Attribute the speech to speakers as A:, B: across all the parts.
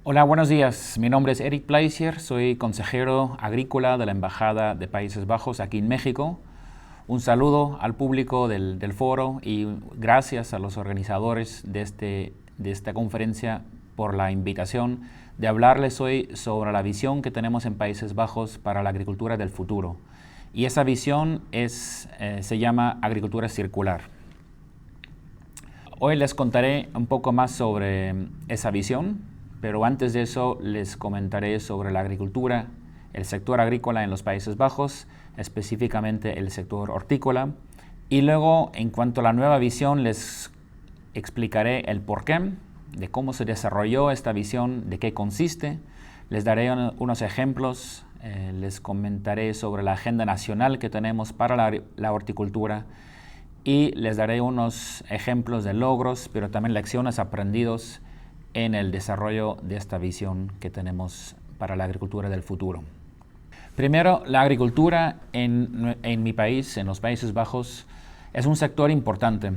A: Hola, buenos días. Mi nombre es Eric Pleisier, soy consejero agrícola de la Embajada de Países Bajos aquí en México. Un saludo al público del foro y gracias a los organizadores de esta conferencia por la invitación de hablarles hoy sobre la visión que tenemos en Países Bajos para la agricultura del futuro. Y esa visión se llama agricultura circular. Hoy les contaré un poco más sobre esa visión, pero antes de eso les comentaré sobre la agricultura, el sector agrícola en los Países Bajos, específicamente el sector hortícola. Y luego, en cuanto a la nueva visión, les explicaré el porqué, de cómo se desarrolló esta visión, de qué consiste. Les daré unos ejemplos, les comentaré sobre la agenda nacional que tenemos para la horticultura y les daré unos ejemplos de logros, pero también lecciones aprendidas en el desarrollo de esta visión que tenemos para la agricultura del futuro. Primero, la agricultura en mi país, en los Países Bajos, es un sector importante.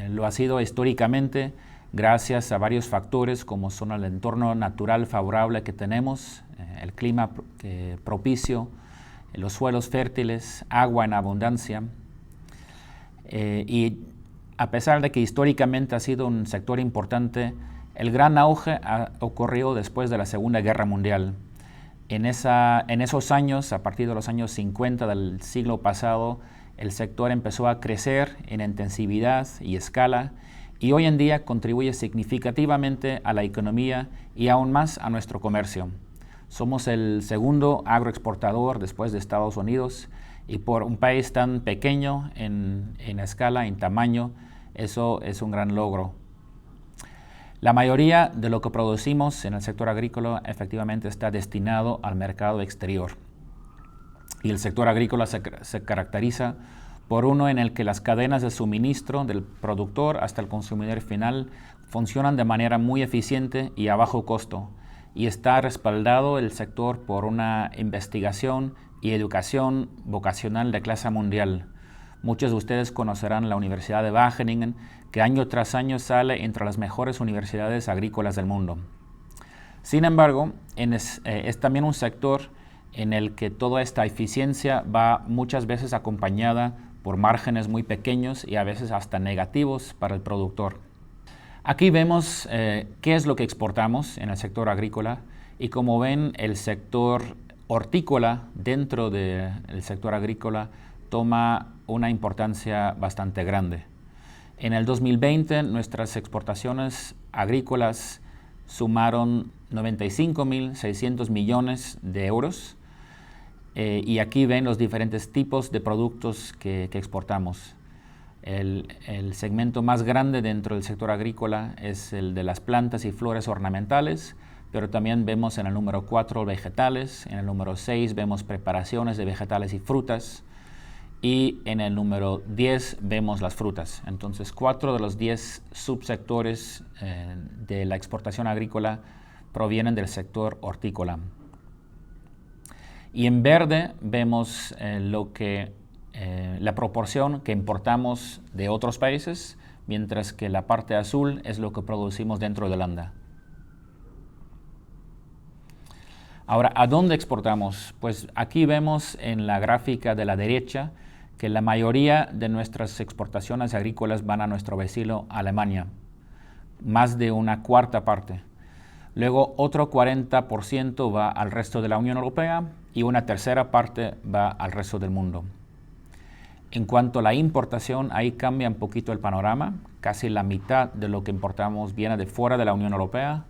A: Lo ha sido históricamente gracias a varios factores como son el entorno natural favorable que tenemos, el clima propicio, los suelos fértiles, agua en abundancia. Y a pesar de que históricamente ha sido un sector importante, el gran auge ha ocurrido después de la Segunda Guerra Mundial. En esos años, a partir de los años 50 del siglo pasado, el sector empezó a crecer en intensividad y escala y hoy en día contribuye significativamente a la economía y aún más a nuestro comercio. Somos el segundo agroexportador después de Estados Unidos y por un país tan pequeño en escala, en tamaño, eso es un gran logro. La mayoría de lo que producimos en el sector agrícola efectivamente está destinado al mercado exterior. Y el sector agrícola se caracteriza por uno en el que las cadenas de suministro del productor hasta el consumidor final funcionan de manera muy eficiente y a bajo costo. Y está respaldado el sector por una investigación y educación vocacional de clase mundial. Muchos de ustedes conocerán la Universidad de Wageningen, que año tras año sale entre las mejores universidades agrícolas del mundo. Sin embargo, es también un sector en el que toda esta eficiencia va muchas veces acompañada por márgenes muy pequeños y a veces hasta negativos para el productor. Aquí vemos qué es lo que exportamos en el sector agrícola y como ven, el sector hortícola dentro del sector agrícola toma una importancia bastante grande. En el 2020 nuestras exportaciones agrícolas sumaron 95.600 millones de euros y aquí ven los diferentes tipos de productos que exportamos. El segmento más grande dentro del sector agrícola es el de las plantas y flores ornamentales, pero también vemos en el número 4 vegetales, en el número 6 vemos preparaciones de vegetales y frutas, y en el número 10 vemos las frutas. Entonces, 4 de los 10 subsectores de la exportación agrícola provienen del sector hortícola. Y en verde vemos la proporción que importamos de otros países, mientras que la parte azul es lo que producimos dentro de Holanda. Ahora, ¿a dónde exportamos? Pues aquí vemos en la gráfica de la derecha que la mayoría de nuestras exportaciones agrícolas van a nuestro vecino Alemania, más de una cuarta parte. Luego otro 40% va al resto de la Unión Europea y una tercera parte va al resto del mundo. En cuanto a la importación, ahí cambia un poquito el panorama. Casi la mitad de lo que importamos viene de fuera de la Unión Europea.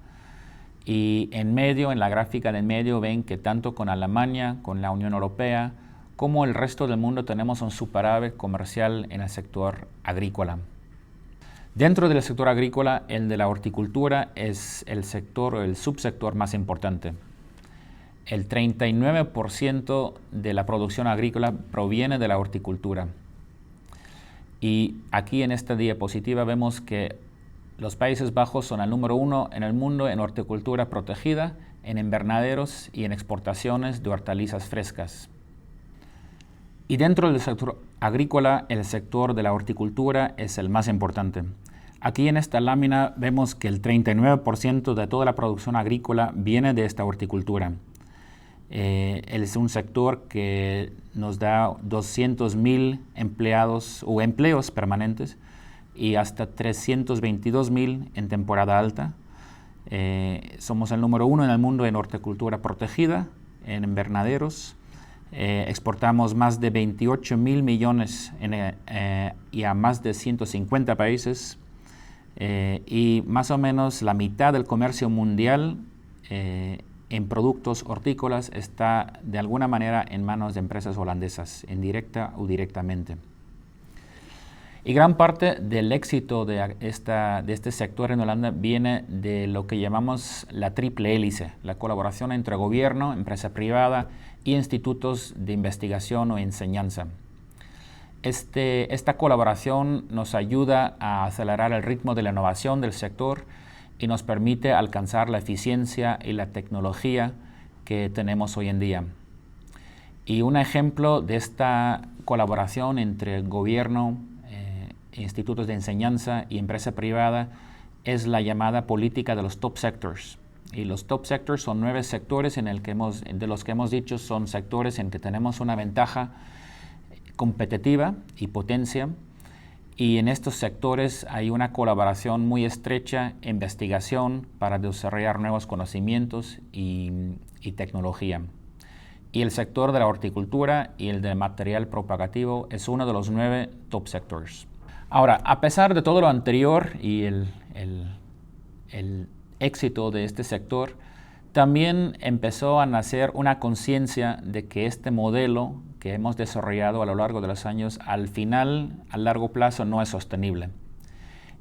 A: Y en medio, en la gráfica de en medio, ven que tanto con Alemania, con la Unión Europea, como el resto del mundo tenemos un superávit comercial en el sector agrícola. Dentro del sector agrícola, el de la horticultura es el subsector más importante. El 39% de la producción agrícola proviene de la horticultura. Y aquí en esta diapositiva vemos que los Países Bajos son el número 1 en el mundo en horticultura protegida, en invernaderos y en exportaciones de hortalizas frescas. Y dentro del sector agrícola, el sector de la horticultura es el más importante. Aquí en esta lámina vemos que el 39% de toda la producción agrícola viene de esta horticultura. Es un sector que nos da 200,000 empleados o empleos permanentes y hasta 322,000 en temporada alta. Somos el número 1 en el mundo en horticultura protegida, en invernaderos. Exportamos más de 28,000 millones y a más de 150 países. Y más o menos la mitad del comercio mundial en productos hortícolas está de alguna manera en manos de empresas holandesas, indirecta o directamente. Y gran parte del éxito de este sector en Holanda viene de lo que llamamos la triple hélice, la colaboración entre gobierno, empresa privada y institutos de investigación o enseñanza. Esta colaboración nos ayuda a acelerar el ritmo de la innovación del sector y nos permite alcanzar la eficiencia y la tecnología que tenemos hoy en día. Y un ejemplo de esta colaboración entre gobierno, institutos de enseñanza y empresa privada es la llamada política de los top sectors. Y los top sectors son 9 sectores de los que hemos dicho son sectores en que tenemos una ventaja competitiva y potencia, y en estos sectores hay una colaboración muy estrecha, investigación para desarrollar nuevos conocimientos y tecnología. Y el sector de la horticultura y el de material propagativo es uno de los 9 top sectors. Ahora, a pesar de todo lo anterior y el éxito de este sector, también empezó a nacer una conciencia de que este modelo que hemos desarrollado a lo largo de los años, al final, a largo plazo, no es sostenible.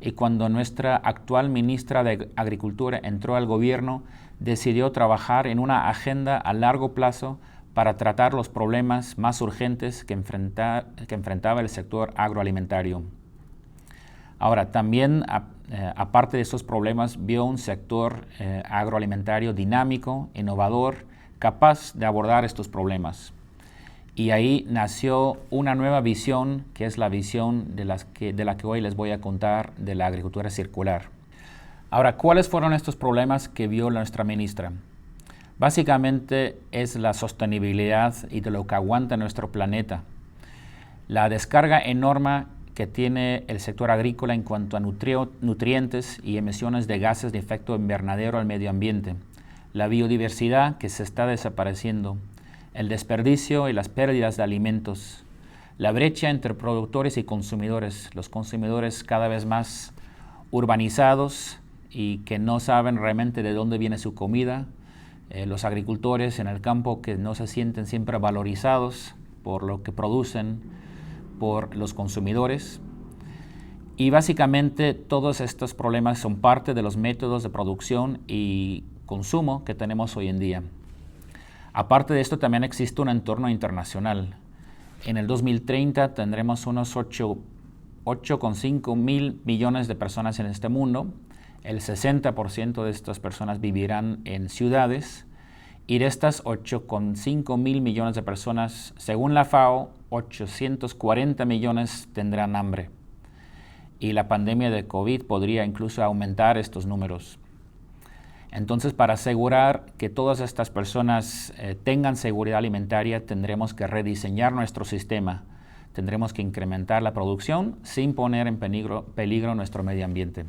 A: Y cuando nuestra actual ministra de Agricultura entró al gobierno, decidió trabajar en una agenda a largo plazo para tratar los problemas más urgentes que enfrentaba el sector agroalimentario. Ahora, también, aparte de estos problemas, vio un sector agroalimentario dinámico, innovador, capaz de abordar estos problemas. Y ahí nació una nueva visión, que es la visión de la que hoy les voy a contar, de la agricultura circular. Ahora, ¿cuáles fueron estos problemas que vio nuestra ministra? Básicamente es la sostenibilidad y de lo que aguanta nuestro planeta. La descarga enorme que tiene el sector agrícola en cuanto a nutrientes y emisiones de gases de efecto invernadero al medio ambiente, la biodiversidad que se está desapareciendo, el desperdicio y las pérdidas de alimentos, la brecha entre productores y consumidores, los consumidores cada vez más urbanizados y que no saben realmente de dónde viene su comida, los agricultores en el campo que no se sienten siempre valorizados por lo que producen, por los consumidores. Y básicamente todos estos problemas son parte de los métodos de producción y consumo que tenemos hoy en día. Aparte de esto, también existe un entorno internacional. En el 2030 tendremos unos 8,5 mil millones de personas en este mundo. El 60% de estas personas vivirán en ciudades. Y de estas 8,5 mil millones de personas, según la FAO, 840 millones tendrán hambre. Y la pandemia de COVID podría incluso aumentar estos números. Entonces, para asegurar que todas estas personas tengan seguridad alimentaria, tendremos que rediseñar nuestro sistema. Tendremos que incrementar la producción sin poner en peligro nuestro medio ambiente.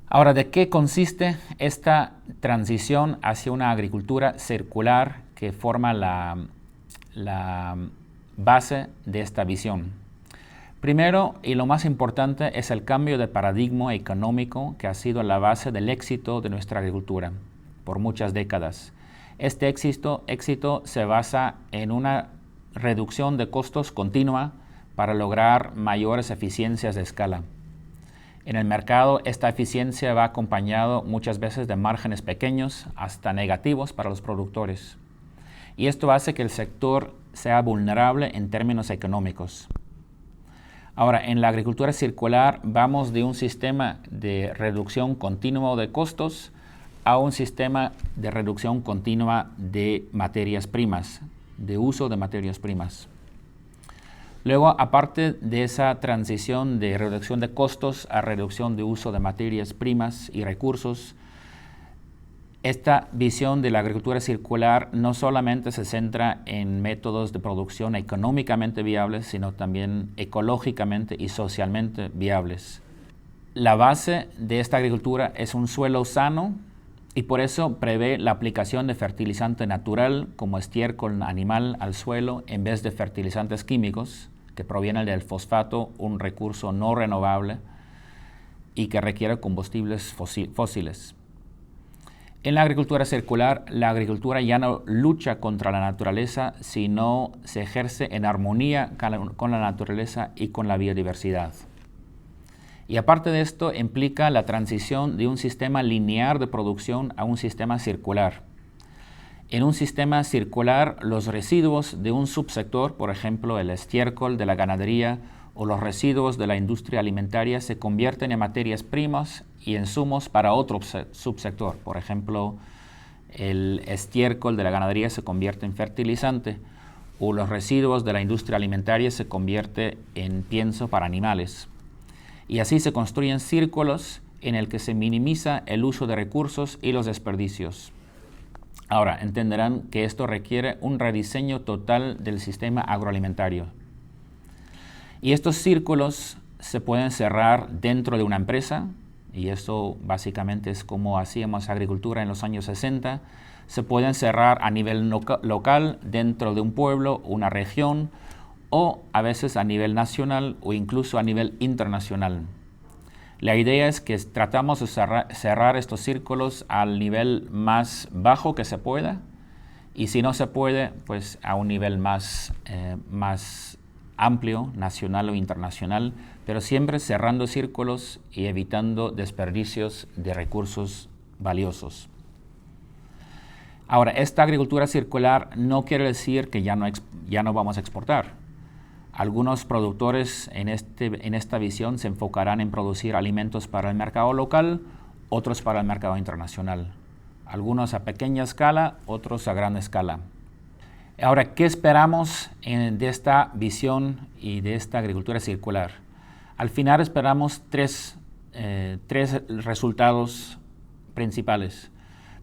A: Ahora, ¿de qué consiste esta transición hacia una agricultura circular que forma la base de esta visión? Primero, y lo más importante, es el cambio de paradigma económico que ha sido la base del éxito de nuestra agricultura por muchas décadas. Este éxito se basa en una reducción de costos continua para lograr mayores eficiencias de escala. En el mercado, esta eficiencia va acompañado muchas veces de márgenes pequeños hasta negativos para los productores. Y esto hace que el sector sea vulnerable en términos económicos. Ahora, en la agricultura circular vamos de un sistema de reducción continua de costos a un sistema de reducción continua de materias primas, de uso de materias primas. Luego, aparte de esa transición de reducción de costos a reducción de uso de materias primas y recursos, esta visión de la agricultura circular no solamente se centra en métodos de producción económicamente viables, sino también ecológicamente y socialmente viables. La base de esta agricultura es un suelo sano y por eso prevé la aplicación de fertilizante natural como estiércol animal al suelo en vez de fertilizantes químicos que provienen del fosfato, un recurso no renovable y que requiere combustibles fósiles. En la agricultura circular, la agricultura ya no lucha contra la naturaleza, sino se ejerce en armonía con la naturaleza y con la biodiversidad. Y aparte de esto, implica la transición de un sistema lineal de producción a un sistema circular. En un sistema circular, los residuos de un subsector, por ejemplo, el estiércol de la ganadería o los residuos de la industria alimentaria, se convierten en materias primas y insumos para otro subsector. Por ejemplo, el estiércol de la ganadería se convierte en fertilizante o los residuos de la industria alimentaria se convierte en pienso para animales. Y así se construyen círculos en el que se minimiza el uso de recursos y los desperdicios. Ahora, entenderán que esto requiere un rediseño total del sistema agroalimentario. Y estos círculos se pueden cerrar dentro de una empresa, y eso básicamente es como hacíamos agricultura en los años 60. Se pueden cerrar a nivel local, dentro de un pueblo, una región, o a veces a nivel nacional o incluso a nivel internacional. La idea es que tratamos de cerrar estos círculos al nivel más bajo que se pueda y si no se puede, pues a un nivel más amplio, nacional o internacional, pero siempre cerrando círculos y evitando desperdicios de recursos valiosos. Ahora, esta agricultura circular no quiere decir que ya no vamos a exportar. Algunos productores en esta visión se enfocarán en producir alimentos para el mercado local, otros para el mercado internacional. Algunos a pequeña escala, otros a gran escala. Ahora, ¿qué esperamos de esta visión y de esta agricultura circular? Al final esperamos tres resultados principales.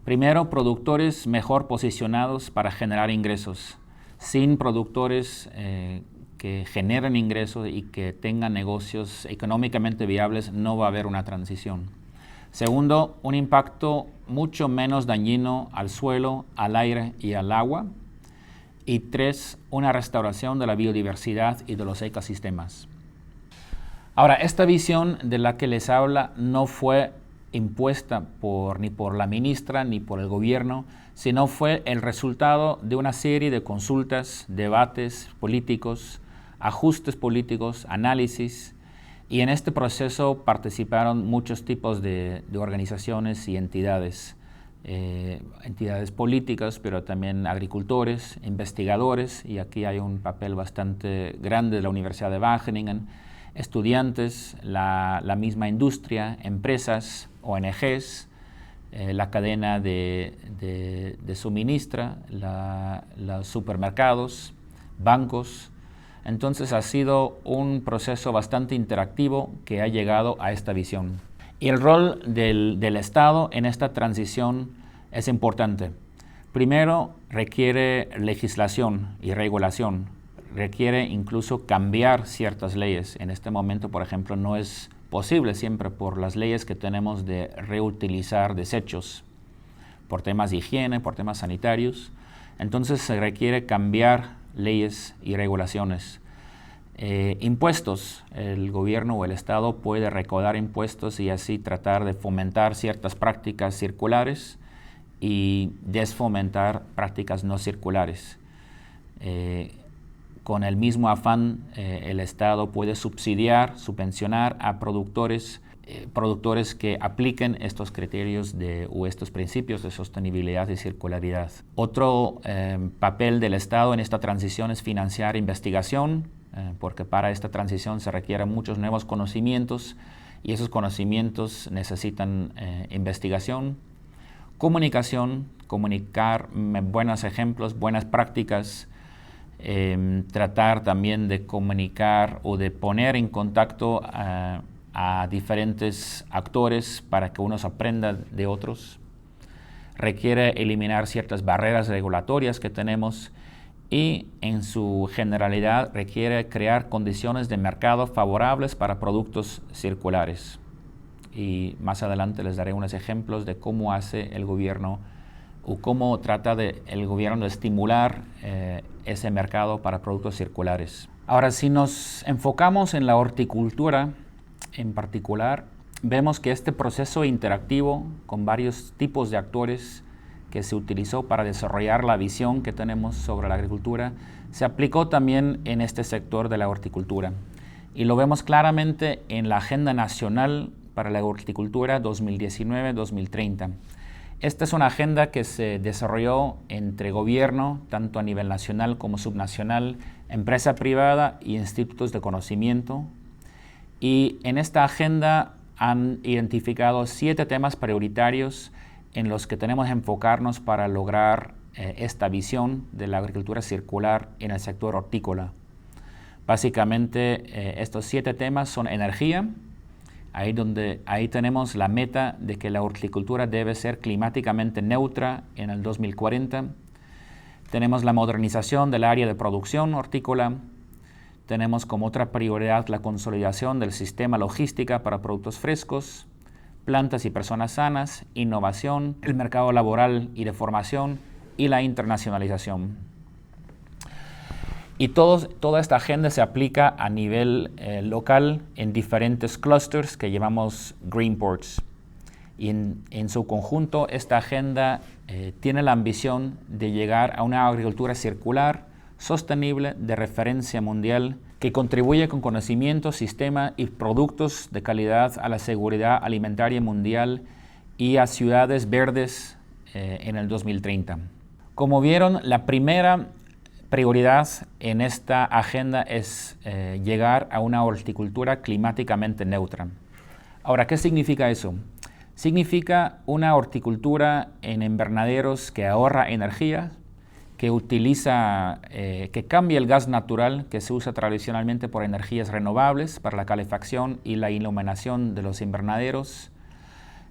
A: Primero, productores mejor posicionados para generar ingresos. Sin productores que generen ingresos y que tengan negocios económicamente viables, no va a haber una transición. Segundo, un impacto mucho menos dañino al suelo, al aire y al agua. Y tres, una restauración de la biodiversidad y de los ecosistemas. Ahora, esta visión de la que les habla no fue impuesta ni por la ministra ni por el gobierno, sino fue el resultado de una serie de consultas, debates políticos, ajustes políticos, análisis, y en este proceso participaron muchos tipos de organizaciones y entidades políticas, pero también agricultores, investigadores, y aquí hay un papel bastante grande de la Universidad de Wageningen, estudiantes, la misma industria, empresas, ONGs, la cadena de suministro, los supermercados, bancos. Entonces ha sido un proceso bastante interactivo que ha llegado a esta visión. Y el rol del Estado en esta transición es importante. Primero, requiere legislación y regulación. Requiere incluso cambiar ciertas leyes. En este momento, por ejemplo, no es posible siempre por las leyes que tenemos de reutilizar desechos, por temas de higiene, por temas sanitarios. Entonces se requiere cambiar leyes y regulaciones. Impuestos. El gobierno o el Estado puede recaudar impuestos y así tratar de fomentar ciertas prácticas circulares y desfomentar prácticas no circulares. Con el mismo afán, el Estado puede subvencionar a productores que apliquen estos criterios o estos principios de sostenibilidad y circularidad. Otro papel del Estado en esta transición es financiar investigación, porque para esta transición se requieren muchos nuevos conocimientos y esos conocimientos necesitan investigación, comunicación, comunicar buenos ejemplos, buenas prácticas, tratar también de comunicar o de poner en contacto a diferentes actores para que unos aprendan de otros. Requiere eliminar ciertas barreras regulatorias que tenemos y en su generalidad requiere crear condiciones de mercado favorables para productos circulares. Y más adelante les daré unos ejemplos de cómo hace el gobierno o cómo trata el gobierno de estimular ese mercado para productos circulares. Ahora, si nos enfocamos en la horticultura en particular, vemos que este proceso interactivo con varios tipos de actores que se utilizó para desarrollar la visión que tenemos sobre la agricultura se aplicó también en este sector de la horticultura. Y lo vemos claramente en la Agenda Nacional para la Horticultura 2019-2030. Esta es una agenda que se desarrolló entre gobierno, tanto a nivel nacional como subnacional, empresa privada y institutos de conocimiento. Y en esta agenda han identificado 7 temas prioritarios en los que tenemos que enfocarnos para lograr esta visión de la agricultura circular en el sector hortícola. Básicamente, estos 7 temas son energía. Ahí tenemos la meta de que la horticultura debe ser climáticamente neutra en el 2040. Tenemos la modernización del área de producción hortícola. Tenemos como otra prioridad la consolidación del sistema logística para productos frescos, plantas y personas sanas, innovación, el mercado laboral y de formación y la internacionalización. Y toda esta agenda se aplica a nivel local en diferentes clusters que llamamos Greenports. Y en su conjunto, esta agenda tiene la ambición de llegar a una agricultura circular, sostenible, de referencia mundial, que contribuye con conocimiento, sistema y productos de calidad a la seguridad alimentaria mundial y a ciudades verdes en el 2030. Como vieron, la primera prioridad en esta agenda es llegar a una horticultura climáticamente neutra. Ahora, ¿qué significa eso? Significa una horticultura en invernaderos que ahorra energía, que cambia el gas natural que se usa tradicionalmente por energías renovables para la calefacción y la iluminación de los invernaderos,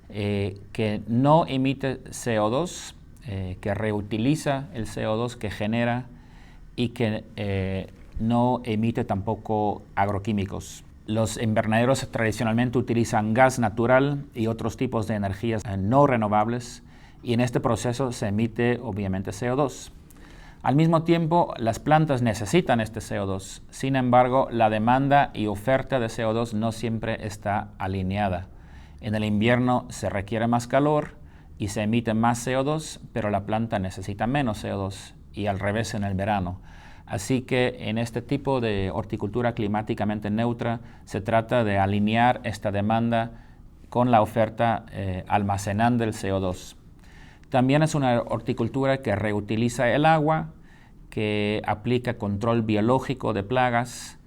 A: que no emite CO2, que reutiliza el CO2 que genera y que no emite tampoco agroquímicos. Los invernaderos tradicionalmente utilizan gas natural y otros tipos de energías no renovables y en este proceso se emite obviamente CO2. Al mismo tiempo, las plantas necesitan este CO2. Sin embargo, la demanda y oferta de CO2 no siempre está alineada. En el invierno se requiere más calor y se emite más CO2, pero la planta necesita menos CO2 y al revés en el verano. Así que en este tipo de horticultura climáticamente neutra se trata de alinear esta demanda con la oferta almacenando el CO2. También es una horticultura que reutiliza el agua, que aplica control biológico de plagas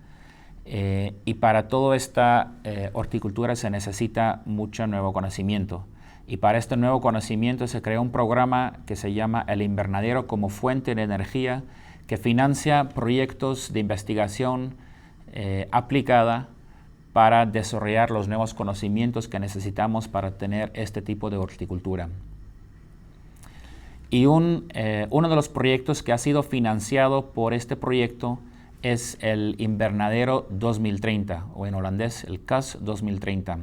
A: y para toda esta horticultura se necesita mucho nuevo conocimiento. Y para este nuevo conocimiento se creó un programa que se llama El Invernadero como Fuente de Energía, que financia proyectos de investigación aplicada para desarrollar los nuevos conocimientos que necesitamos para tener este tipo de horticultura. Y uno de los proyectos que ha sido financiado por este proyecto es el Invernadero 2030, o en holandés el CAS 2030.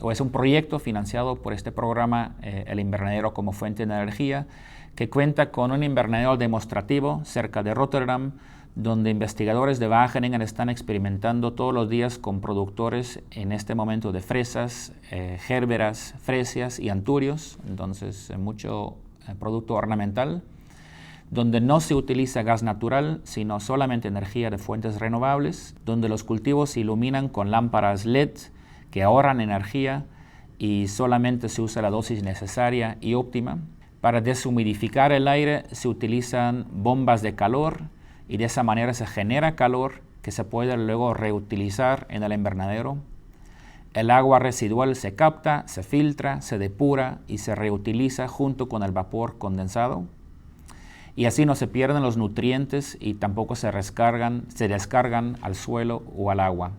A: O es un proyecto financiado por este programa, el Invernadero como Fuente de Energía, que cuenta con un invernadero demostrativo cerca de Rotterdam, donde investigadores de Wageningen están experimentando todos los días con productores en este momento de fresas, gérberas, fresias y anturios, entonces mucho producto ornamental, donde no se utiliza gas natural, sino solamente energía de fuentes renovables, donde los cultivos se iluminan con lámparas LED que ahorran energía y solamente se usa la dosis necesaria y óptima. Para deshumidificar el aire se utilizan bombas de calor y de esa manera se genera calor que se puede luego reutilizar en el invernadero. El agua residual se capta, se filtra, se depura y se reutiliza junto con el vapor condensado. y así no se pierden los nutrientes y tampoco se descargan al suelo o al agua.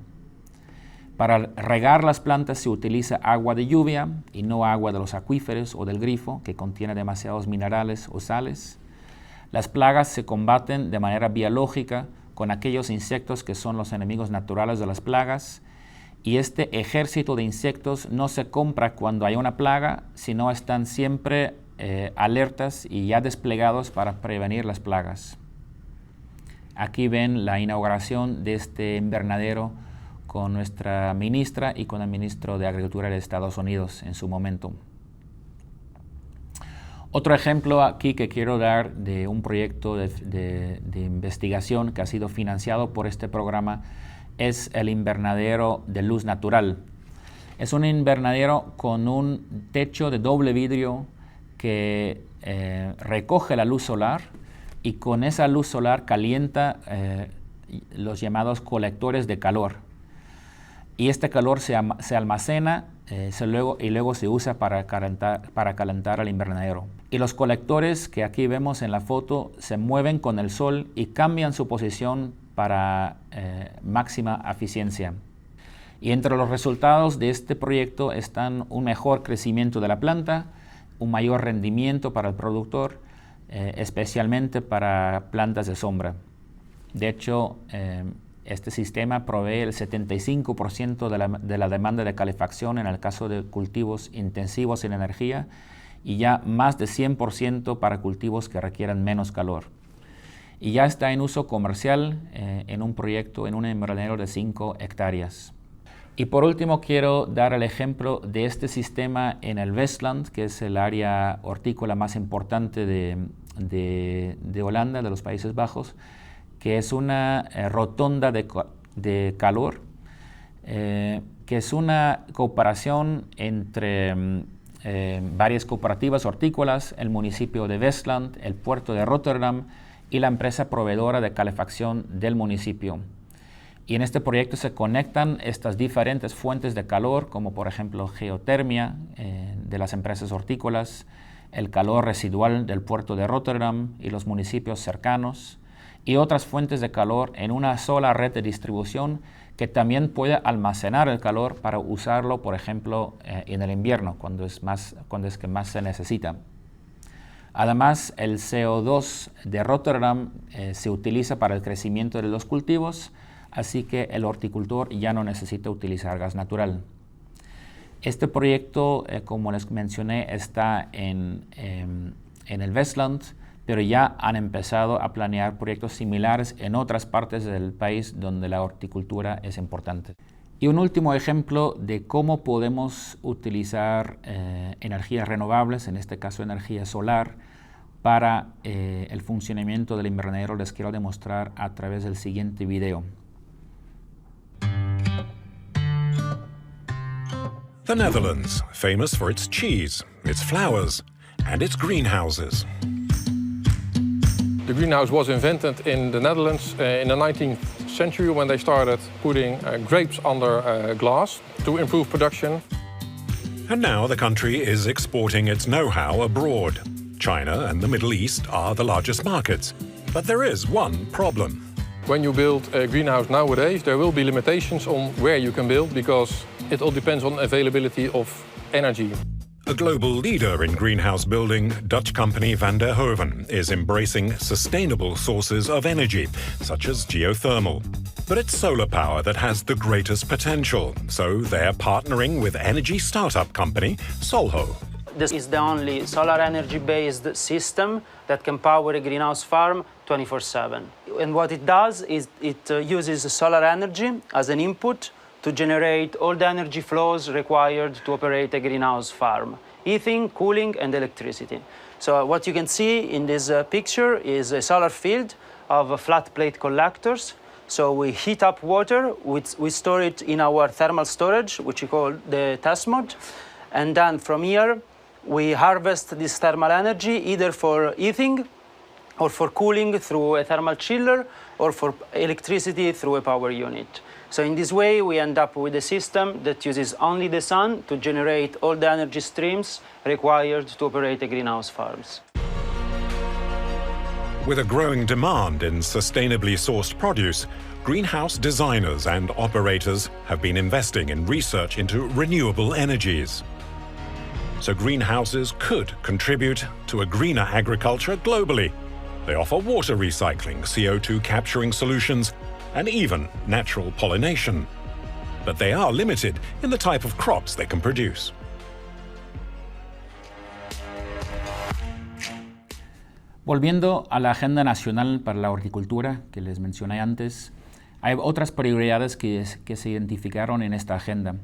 A: Para regar las plantas se utiliza agua de lluvia y no agua de los acuíferos o del grifo, que contiene demasiados minerales o sales. Las plagas se combaten de manera biológica con aquellos insectos que son los enemigos naturales de las plagas, y este ejército de insectos no se compra cuando hay una plaga, sino están siempre alertas y ya desplegados para prevenir las plagas. Aquí ven la inauguración de este invernadero con nuestra ministra y con el ministro de Agricultura de Estados Unidos en su momento. Otro ejemplo aquí que quiero dar de un proyecto de investigación que ha sido financiado por este programa es el invernadero de luz natural. Es un invernadero con un techo de doble vidrio que recoge la luz solar y con esa luz solar calienta los llamados colectores de calor. Y este calor se almacena y luego se usa para calentar el invernadero. Y los colectores que aquí vemos en la foto se mueven con el sol y cambian su posición para máxima eficiencia. Y entre los resultados de este proyecto están un mejor crecimiento de la planta, un mayor rendimiento para el productor, especialmente para plantas de sombra. De hecho, este sistema provee el 75% de la demanda de calefacción en el caso de cultivos intensivos en energía y ya más de 100% para cultivos que requieran menos calor. Y ya está en uso comercial en un proyecto, en un invernadero de 5 hectáreas. Y por último quiero dar el ejemplo de este sistema en el Westland, que es el área hortícola más importante de Holanda, de los Países Bajos, que es una rotonda de calor, que es una cooperación entre varias cooperativas hortícolas, el municipio de Westland, el puerto de Rotterdam y la empresa proveedora de calefacción del municipio. Y en este proyecto se conectan estas diferentes fuentes de calor, como por ejemplo geotermia de las empresas hortícolas, el calor residual del puerto de Rotterdam y los municipios cercanos, y otras fuentes de calor en una sola red de distribución que también puede almacenar el calor para usarlo, por ejemplo, en el invierno, cuando es que más se necesita. Además, el CO2 de Rotterdam se utiliza para el crecimiento de los cultivos, así que el horticultor ya no necesita utilizar gas natural. Este proyecto, como les mencioné, está en el Westland, pero ya han empezado a planear proyectos similares en otras partes del país donde la horticultura es importante. Y un último ejemplo de cómo podemos utilizar energías renovables, en este caso energía solar, para el funcionamiento del invernadero les quiero demostrar a través del siguiente video.
B: The Netherlands, famous for its cheese, its flowers, and its greenhouses.
C: The greenhouse was invented in the Netherlands in the 19th century when they started putting grapes under glass to improve production.
B: And now the country is exporting its know-how abroad. China and the Middle East are the largest markets. But there is one problem.
C: When you build a greenhouse nowadays, there will be limitations on where you can build because it all depends on availability of energy.
B: A global leader in greenhouse building, Dutch company Van der Hoeven is embracing sustainable sources of energy, such as geothermal. But it's solar power that has the greatest potential, so they're partnering with energy startup company Solho.
D: This is the only solar energy-based system that can power a greenhouse farm 24/7. And what it does is it uses solar energy as an input to generate all the energy flows required to operate a greenhouse farm: heating, cooling, and electricity. So what you can see in this picture is a solar field of flat plate collectors. So we heat up water, we store it in our thermal storage, which we call the test mode. And then from here, we harvest this thermal energy either for heating or for cooling through a thermal chiller or for electricity through a power unit. So in this way, we end up with a system that uses only the sun to generate all the energy streams required to operate the greenhouse farms.
B: With a growing demand in sustainably sourced produce, greenhouse designers and operators have been investing in research into renewable energies. So greenhouses could contribute to a greener agriculture globally. They offer water recycling, CO2 capturing solutions, and even natural pollination. But they are limited in the type of crops they can produce.
A: Volviendo a la Agenda Nacional para la Horticultura que les mencioné antes, hay otras prioridades que se identificaron en esta agenda.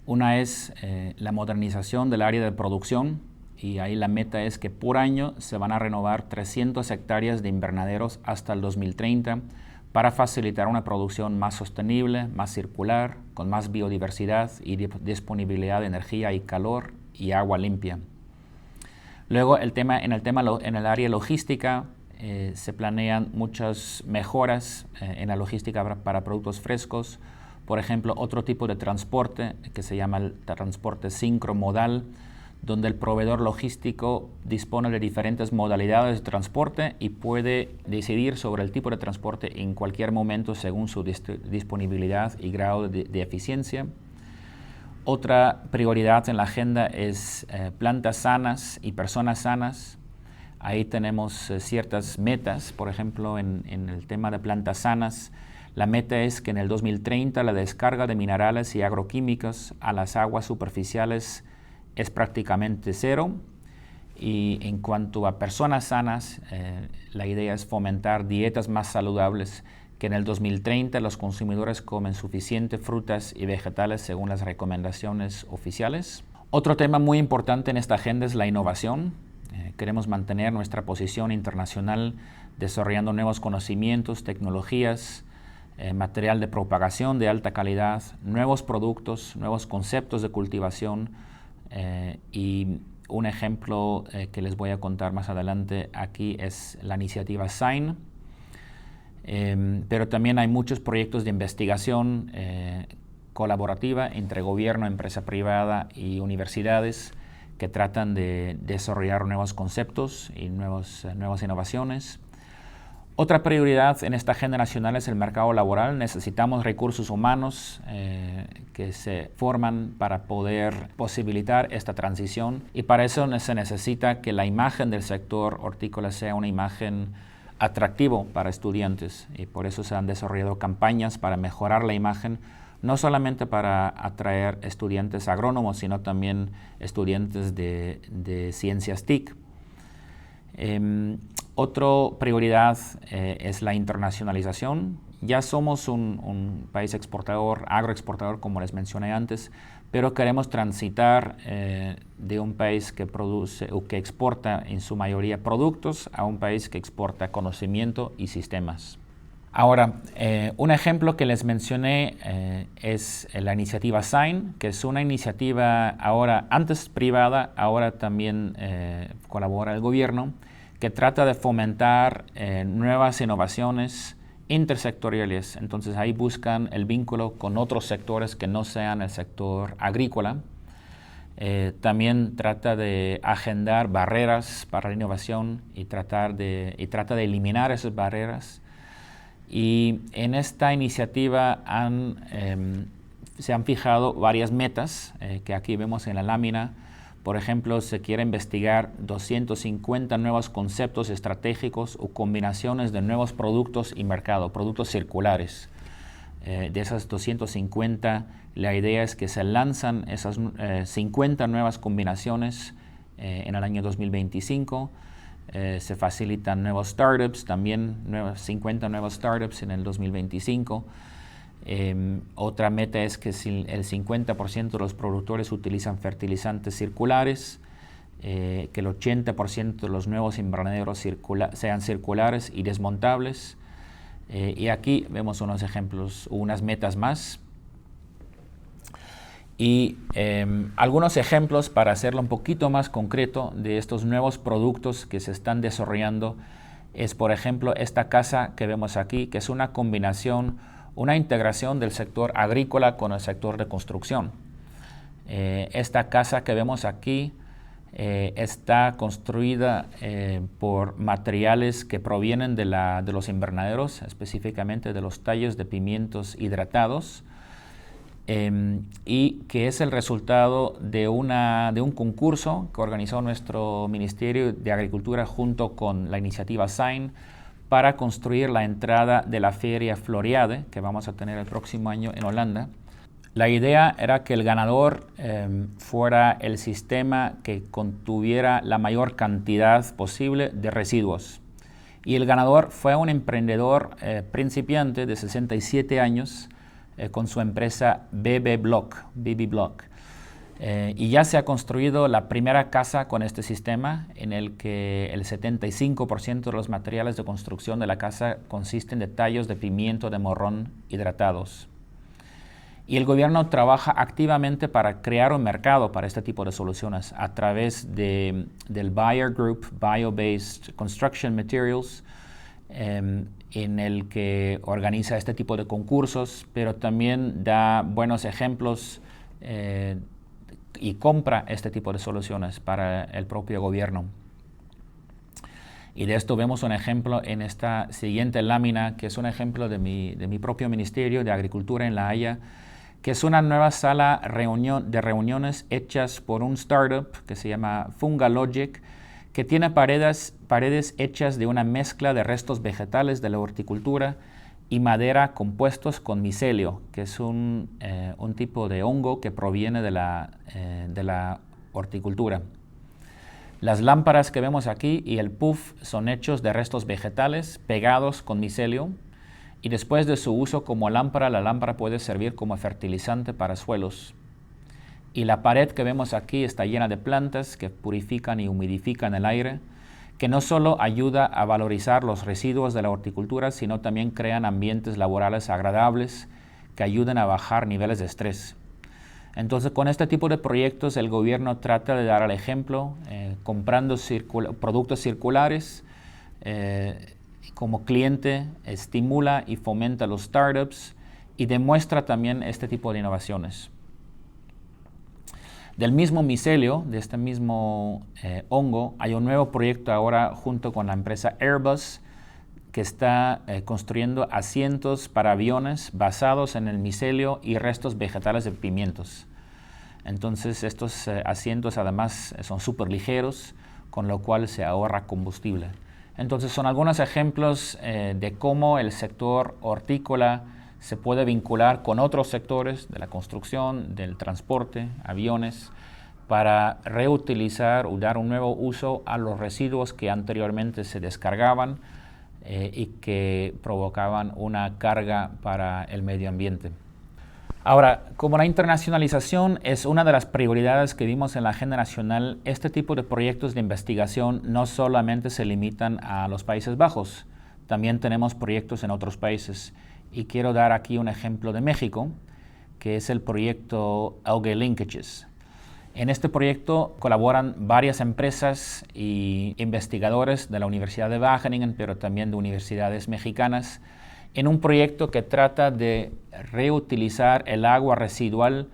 A: Una es la modernización del área de producción, y ahí la meta es que por año se van a renovar 300 hectáreas de invernaderos hasta el 2030 para facilitar una producción más sostenible, más circular, con más biodiversidad y disponibilidad de energía y calor y agua limpia. Luego, en el área logística, se planean muchas mejoras en la logística para productos frescos. Por ejemplo, otro tipo de transporte que se llama el transporte sincromodal, donde el proveedor logístico dispone de diferentes modalidades de transporte y puede decidir sobre el tipo de transporte en cualquier momento según su disponibilidad y grado de eficiencia. Otra prioridad en la agenda es plantas sanas y personas sanas. Ahí tenemos ciertas metas. Por ejemplo, en el tema de plantas sanas, la meta es que en el 2030 la descarga de minerales y agroquímicos a las aguas superficiales es prácticamente cero. Y en cuanto a personas sanas, la idea es fomentar dietas más saludables, que en el 2030 los consumidores comen suficientes frutas y vegetales según las recomendaciones oficiales. Otro tema muy importante en esta agenda es la innovación. Queremos mantener nuestra posición internacional desarrollando nuevos conocimientos, tecnologías, material de propagación de alta calidad, nuevos productos, nuevos conceptos de cultivación y un ejemplo que les voy a contar más adelante aquí es la iniciativa SIGN. Pero también hay muchos proyectos de investigación colaborativa entre gobierno, empresa privada y universidades que tratan de desarrollar nuevos conceptos y nuevas innovaciones. Otra prioridad en esta agenda nacional es el mercado laboral. Necesitamos recursos humanos que se forman para poder posibilitar esta transición, y para eso se necesita que la imagen del sector hortícola sea una imagen atractivo para estudiantes, y por eso se han desarrollado campañas para mejorar la imagen, no solamente para atraer estudiantes agrónomos, sino también estudiantes de ciencias TIC. Otra prioridad es la internacionalización. Ya somos un país exportador, agroexportador, como les mencioné antes, pero queremos transitar de un país que produce o que exporta en su mayoría productos a un país que exporta conocimiento y sistemas. Ahora, un ejemplo que les mencioné es la iniciativa SIGN, que es una iniciativa antes privada, ahora también colabora el gobierno, que trata de fomentar nuevas innovaciones intersectoriales. Entonces ahí buscan el vínculo con otros sectores que no sean el sector agrícola. También trata de agendar barreras para la innovación y trata de eliminar esas barreras. Y en esta iniciativa se han fijado varias metas que aquí vemos en la lámina. Por ejemplo, se quiere investigar 250 nuevos conceptos estratégicos o combinaciones de nuevos productos y mercado, productos circulares. De esas 250, la idea es que se lanzan esas 50 nuevas combinaciones en el año 2025. Se facilitan nuevos startups, también 50 nuevos startups en el 2025. Otra meta es que si el 50% de los productores utilizan fertilizantes circulares, que el 80% de los nuevos invernaderos sean circulares y desmontables. Y aquí vemos unos ejemplos, unas metas más. Y algunos ejemplos para hacerlo un poquito más concreto de estos nuevos productos que se están desarrollando es, por ejemplo, esta casa que vemos aquí, que es una combinación, una integración del sector agrícola con el sector de construcción. Esta casa que vemos aquí Está construida por materiales que provienen de los invernaderos, específicamente de los tallos de pimientos hidratados, y que es el resultado de un concurso que organizó nuestro Ministerio de Agricultura junto con la iniciativa SIGN para construir la entrada de la Feria Floriade, que vamos a tener el próximo año en Holanda. La idea era que el ganador fuera el sistema que contuviera la mayor cantidad posible de residuos. Y el ganador fue un emprendedor principiante de 67 años con su empresa BB Block. Y ya se ha construido la primera casa con este sistema, en el que el 75% de los materiales de construcción de la casa consisten de tallos de pimiento de morrón hidratados. Y el gobierno trabaja activamente para crear un mercado para este tipo de soluciones a través del Bayer Group, Bio-Based Construction Materials, en el que organiza este tipo de concursos, pero también da buenos ejemplos y compra este tipo de soluciones para el propio gobierno. Y de esto vemos un ejemplo en esta siguiente lámina, que es un ejemplo de mi propio Ministerio de Agricultura en La Haya, que es una nueva sala de reuniones hechas por un startup que se llama Fungalogic, que tiene paredes hechas de una mezcla de restos vegetales de la horticultura y madera compuestos con micelio, que es un tipo de hongo que proviene de la horticultura. Las lámparas que vemos aquí y el puff son hechos de restos vegetales pegados con micelio, y después de su uso como lámpara, la lámpara puede servir como fertilizante para suelos. Y la pared que vemos aquí está llena de plantas que purifican y humidifican el aire, que no solo ayuda a valorizar los residuos de la horticultura, sino también crean ambientes laborales agradables que ayuden a bajar niveles de estrés. Entonces, con este tipo de proyectos, el gobierno trata de dar el ejemplo, comprando productos circulares. Como cliente, estimula y fomenta los startups y demuestra también este tipo de innovaciones. Del mismo micelio, de este mismo hongo, hay un nuevo proyecto ahora junto con la empresa Airbus, que está construyendo asientos para aviones basados en el micelio y restos vegetales de pimientos. Entonces, estos asientos además son súper ligeros, con lo cual se ahorra combustible. Entonces, son algunos ejemplos de cómo el sector hortícola se puede vincular con otros sectores de la construcción, del transporte, aviones, para reutilizar o dar un nuevo uso a los residuos que anteriormente se descargaban y que provocaban una carga para el medio ambiente. Ahora, como la internacionalización es una de las prioridades que vimos en la agenda nacional, este tipo de proyectos de investigación no solamente se limitan a los Países Bajos, también tenemos proyectos en otros países. Y quiero dar aquí un ejemplo de México, que es el proyecto Algae Linkages. En este proyecto colaboran varias empresas y investigadores de la Universidad de Wageningen, pero también de universidades mexicanas, en un proyecto que trata de reutilizar el agua residual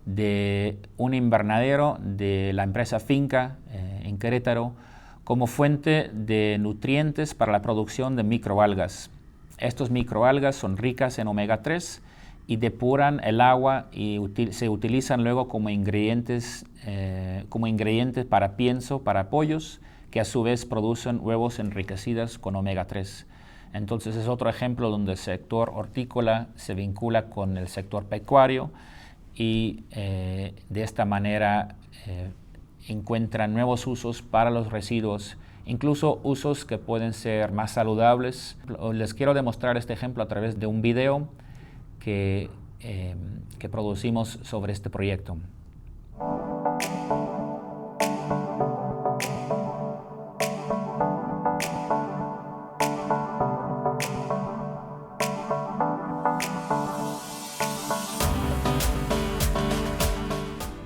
A: de un invernadero de la empresa Finca en Querétaro como fuente de nutrientes para la producción de microalgas. Estos microalgas son ricas en omega 3 y depuran el agua y se utilizan luego como ingredientes para pienso, para pollos, que a su vez producen huevos enriquecidos con omega 3. Entonces es otro ejemplo donde el sector hortícola se vincula con el sector pecuario y de esta manera encuentran nuevos usos para los residuos, incluso usos que pueden ser más saludables. Les quiero demostrar este ejemplo a través de un video que producimos sobre este proyecto.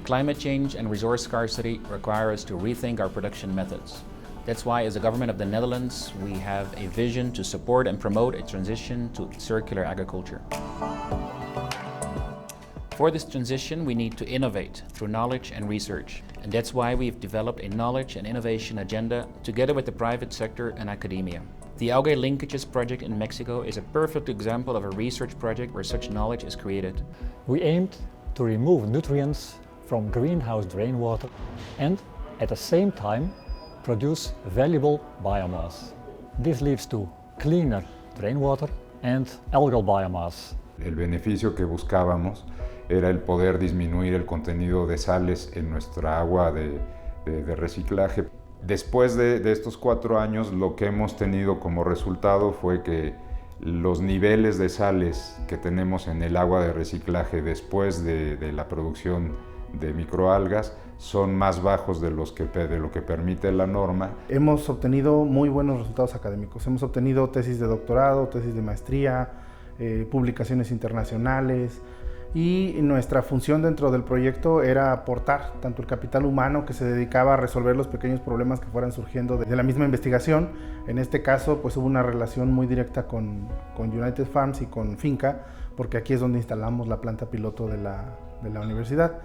A: Climate change and resource scarcity require us to rethink our production methods. That's why, as the government of the Netherlands, we have a vision to support and promote a transition to circular agriculture. For this transition, we need to innovate through knowledge and research. And that's why we've developed a knowledge and innovation agenda together with the private sector and academia. The Algae Linkages project in Mexico is a perfect example of a research project where such knowledge is created.
E: We aimed to remove nutrients from greenhouse drain water and at the same time produce valuable biomass. This leads to cleaner drain water and algal biomass.
F: El beneficio que buscábamos era el poder disminuir el contenido de sales en nuestra agua de reciclaje. Después de estos 4 años, lo que hemos tenido como resultado fue que los niveles de sales que tenemos en el agua de reciclaje después de la producción de microalgas son más bajos de lo que permite la norma.
G: Hemos obtenido muy buenos resultados académicos. Hemos obtenido tesis de doctorado, tesis de maestría, publicaciones internacionales, y nuestra función dentro del proyecto era aportar tanto el capital humano que se dedicaba a resolver los pequeños problemas que fueran surgiendo de la misma investigación. En este caso, pues hubo una relación muy directa con United Farms y con Finca, porque aquí es donde instalamos la planta piloto de la universidad.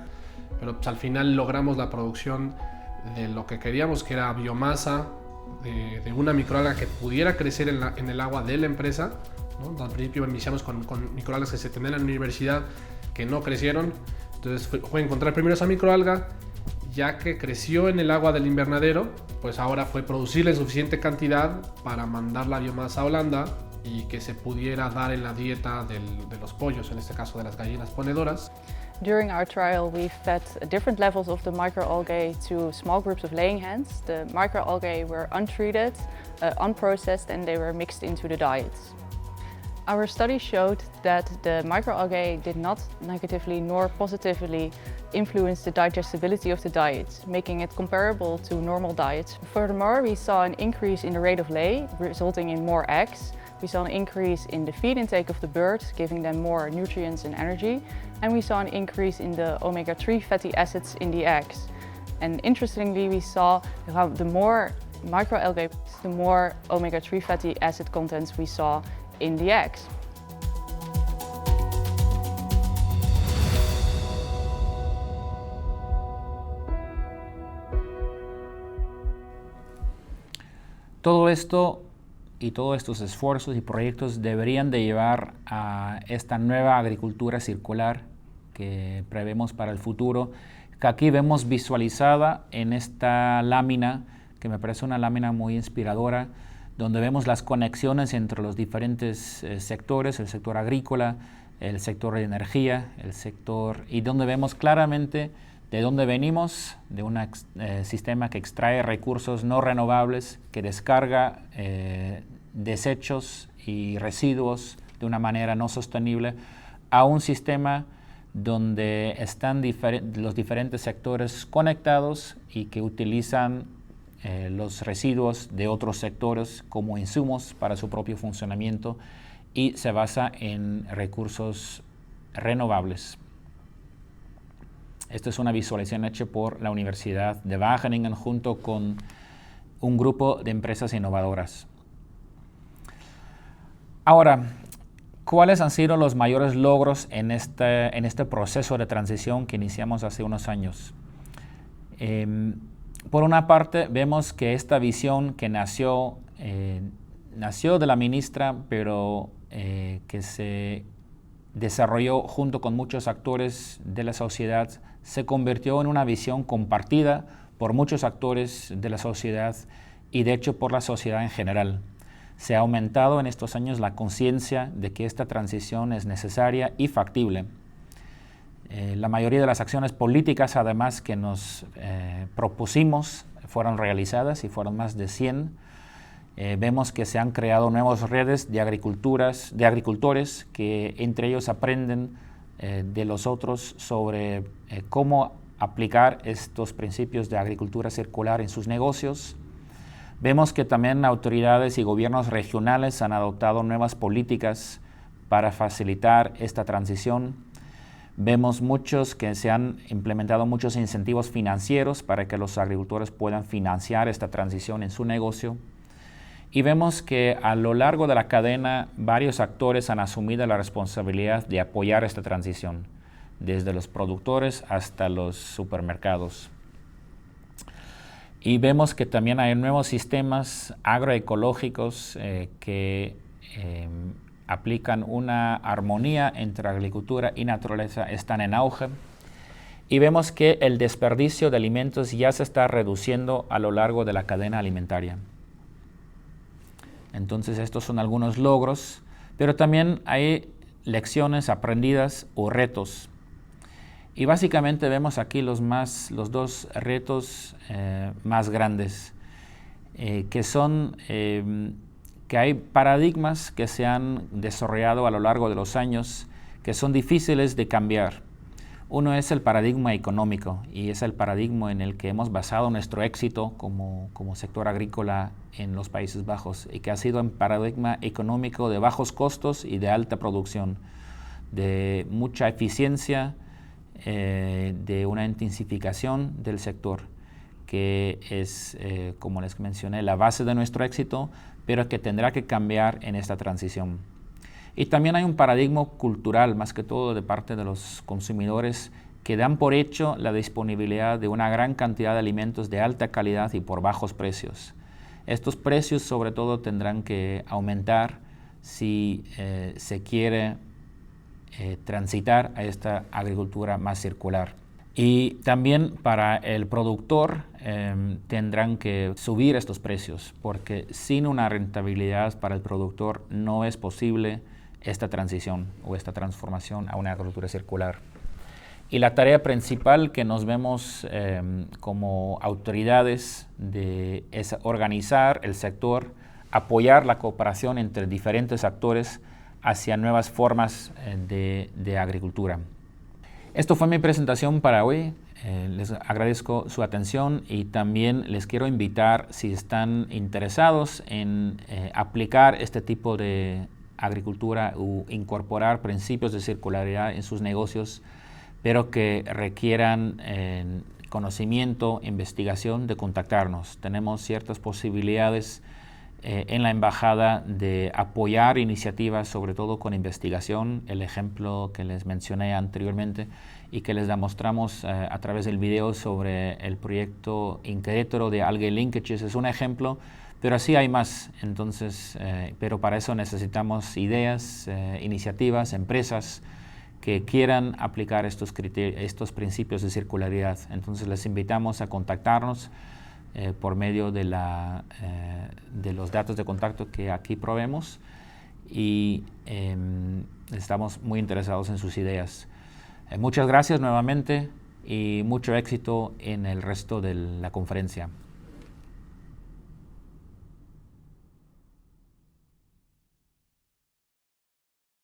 H: Pero pues, al final logramos la producción de lo que queríamos, que era biomasa de una microalga que pudiera crecer en el agua de la empresa, ¿no? Al principio iniciamos con microalgas que se tenían en la universidad que no crecieron, entonces fue encontrar primero esa microalga, ya que creció en el agua del invernadero, pues ahora fue producirle suficiente cantidad para mandar la biomasa a Holanda y que se pudiera dar en la dieta de los pollos, en este caso de las gallinas ponedoras.
I: During our trial, we fed different levels of the microalgae to small groups of laying hens. The microalgae were untreated, unprocessed, and they were mixed into the diets. Our study showed that the microalgae did not negatively nor positively influence the digestibility of the diet, making it comparable to normal diets. Furthermore, we saw an increase in the rate of lay, resulting in more eggs. We saw an increase in the feed intake of the birds, giving them more nutrients and energy. And we saw an increase in the omega-3 fatty acids in the eggs. And interestingly, we saw how the more microalgae, the more omega-3 fatty acid contents we saw in the eggs.
A: Todo esto y todos estos esfuerzos y proyectos deberían de llevar a esta nueva agricultura circular que prevemos para el futuro, que aquí vemos visualizada en esta lámina, que me parece una lámina muy inspiradora, donde vemos las conexiones entre los diferentes sectores, el sector agrícola, el sector de energía, y donde vemos claramente de dónde venimos, de un sistema que extrae recursos no renovables, que descarga desechos y residuos de una manera no sostenible, a un sistema donde están los diferentes sectores conectados y que utilizan los residuos de otros sectores como insumos para su propio funcionamiento y se basa en recursos renovables. Esta es una visualización hecha por la Universidad de Wageningen junto con un grupo de empresas innovadoras. Ahora, ¿cuáles han sido los mayores logros en este proceso de transición que iniciamos hace unos años? Por una parte, vemos que esta visión que nació de la ministra, pero que se desarrolló junto con muchos actores de la sociedad, se convirtió en una visión compartida por muchos actores de la sociedad y de hecho por la sociedad en general. Se ha aumentado en estos años la conciencia de que esta transición es necesaria y factible. La mayoría de las acciones políticas, además, que nos propusimos fueron realizadas y fueron más de 100. Vemos que se han creado nuevas redes de agricultores que entre ellos aprenden de los otros sobre cómo aplicar estos principios de agricultura circular en sus negocios. Vemos que también autoridades y gobiernos regionales han adoptado nuevas políticas para facilitar esta transición. Vemos que se han implementado muchos incentivos financieros para que los agricultores puedan financiar esta transición en su negocio. Y vemos que a lo largo de la cadena varios actores han asumido la responsabilidad de apoyar esta transición. desde los productores hasta los supermercados. Y vemos que también hay nuevos sistemas agroecológicos que aplican una armonía entre agricultura y naturaleza, están en auge. Y vemos que el desperdicio de alimentos ya se está reduciendo a lo largo de la cadena alimentaria. Entonces estos son algunos logros, pero también hay lecciones aprendidas o retos. Y básicamente vemos aquí los dos retos más grandes, que son que hay paradigmas que se han desarrollado a lo largo de los años que son difíciles de cambiar. Uno es el paradigma económico, y es el paradigma en el que hemos basado nuestro éxito como sector agrícola en los Países Bajos, y que ha sido un paradigma económico de bajos costos y de alta producción, de mucha eficiencia, de una intensificación del sector, que es, como les mencioné, la base de nuestro éxito, pero que tendrá que cambiar en esta transición. Y también hay un paradigma cultural, más que todo de parte de los consumidores, que dan por hecho la disponibilidad de una gran cantidad de alimentos de alta calidad y por bajos precios. Estos precios sobre todo tendrán que aumentar si se quiere transitar a esta agricultura más circular. Y también para el productor tendrán que subir estos precios, porque sin una rentabilidad para el productor no es posible esta transición o esta transformación a una agricultura circular. Y la tarea principal que nos vemos como autoridades es organizar el sector, apoyar la cooperación entre diferentes actores hacia nuevas formas de agricultura. Esto fue mi presentación para hoy. Les agradezco su atención y también les quiero invitar, si están interesados en aplicar este tipo de agricultura o incorporar principios de circularidad en sus negocios, pero que requieran conocimiento, investigación, de contactarnos. Tenemos ciertas posibilidades en la embajada de apoyar iniciativas, sobre todo con investigación, el ejemplo que les mencioné anteriormente y que les demostramos a través del video sobre el proyecto in Querétaro de Algae Linkages es un ejemplo, pero así hay más. Entonces, pero para eso necesitamos ideas, iniciativas, empresas que quieran aplicar estos principios de circularidad. Entonces les invitamos a contactarnos por medio de los datos de contacto que aquí proveemos, y estamos muy interesados en sus ideas. Muchas gracias nuevamente y mucho éxito en el resto de la conferencia.